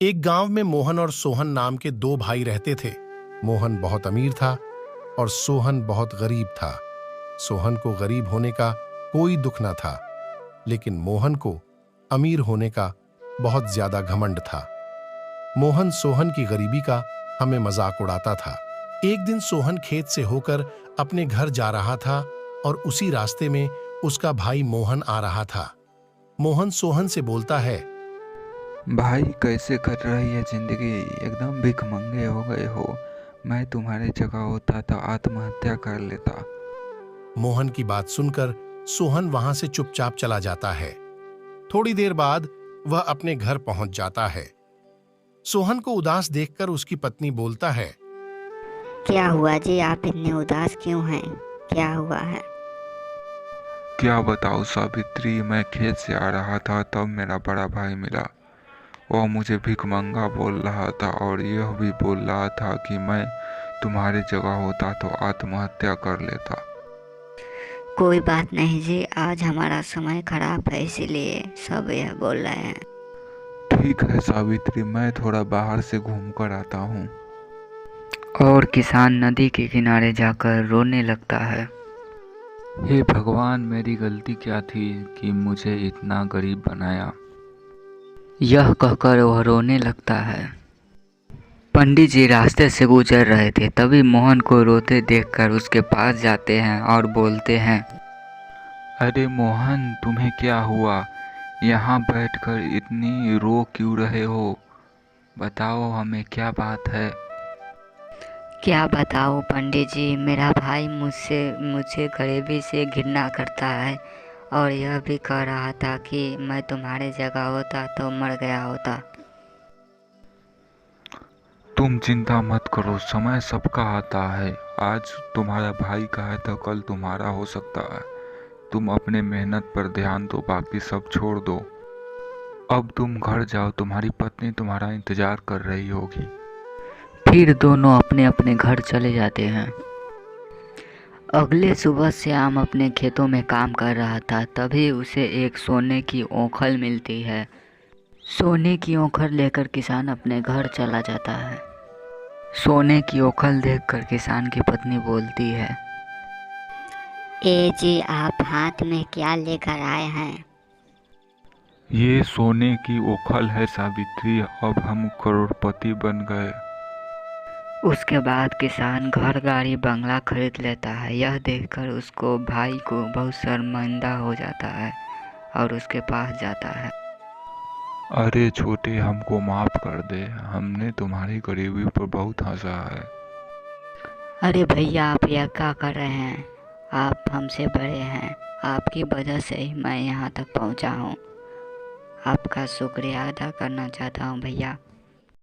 एक गांव में मोहन और सोहन नाम के दो भाई रहते थे। मोहन बहुत अमीर था और सोहन बहुत गरीब था। सोहन को गरीब होने का कोई दुख न था, लेकिन मोहन को अमीर होने का बहुत ज्यादा घमंड था। मोहन सोहन की गरीबी का हमें मजाक उड़ाता था। एक दिन सोहन खेत से होकर अपने घर जा रहा था और उसी रास्ते में उसका भाई मोहन आ रहा था। मोहन सोहन से बोलता है, भाई कैसे कट रही है जिंदगी? एकदम भिखमंगे हो गए हो। मैं तुम्हारी जगह होता तो आत्महत्या कर लेता। मोहन की बात सुनकर सोहन वहां से चुपचाप चला जाता है। थोड़ी देर बाद वह अपने घर पहुंच जाता है। सोहन को उदास देखकर उसकी पत्नी बोलता है, क्या हुआ जी, आप इतने उदास क्यों हैं? क्या हुआ है? क्या बताओ सावित्री, मैं खेत से आ रहा था तब मेरा बड़ा भाई मिला। वह मुझे भिखमंगा बोल रहा था और यह भी बोल रहा था कि मैं तुम्हारी जगह होता तो आत्महत्या कर लेता। कोई बात नहीं जी, आज हमारा समय खराब है इसीलिए सब यह बोल रहे हैं। ठीक है सावित्री, मैं थोड़ा बाहर से घूम कर आता हूँ। और किसान नदी के किनारे जाकर रोने लगता है। हे भगवान, मेरी गलती क्या थी कि मुझे इतना गरीब बनाया। यह कहकर वह रोने लगता है। पंडित जी रास्ते से गुजर रहे थे, तभी मोहन को रोते देखकर उसके पास जाते हैं और बोलते हैं, अरे मोहन, तुम्हें क्या हुआ? यहाँ बैठकर इतनी रो क्यों रहे हो? बताओ हमें, क्या बात है? क्या बताऊं पंडित जी, मेरा भाई मुझे गरीबी से घृणा करता है और यह भी कह रहा था कि मैं तुम्हारी जगह होता तो मर गया होता। तुम चिंता मत करो, समय सबका आता है। आज तुम्हारा भाई का है तो कल तुम्हारा हो सकता है। तुम अपने मेहनत पर ध्यान दो, बाकी सब छोड़ दो। अब तुम घर जाओ, तुम्हारी पत्नी तुम्हारा इंतजार कर रही होगी। फिर दोनों अपने अपने घर चले जाते हैं। अगले सुबह श्याम अपने खेतों में काम कर रहा था, तभी उसे एक सोने की ओखल मिलती है। सोने की ओखल लेकर किसान अपने घर चला जाता है। सोने की ओखल देखकर किसान की पत्नी बोलती है, ए जी, आप हाथ में क्या लेकर आए हैं? ये सोने की ओखल है सावित्री, अब हम करोड़पति बन गए। उसके बाद किसान घर गाड़ी बंगला खरीद लेता है। यह देखकर उसको भाई को बहुत शर्मिंदा हो जाता है और उसके पास जाता है। अरे छोटे, हमको माफ कर दे, हमने तुम्हारी गरीबी पर बहुत हंसा है। अरे भैया, आप यह क्या कर रहे हैं? आप हमसे बड़े हैं, आपकी वजह से ही मैं यहाँ तक पहुँचा हूँ। आपका शुक्रिया अदा करना चाहता हूँ भैया।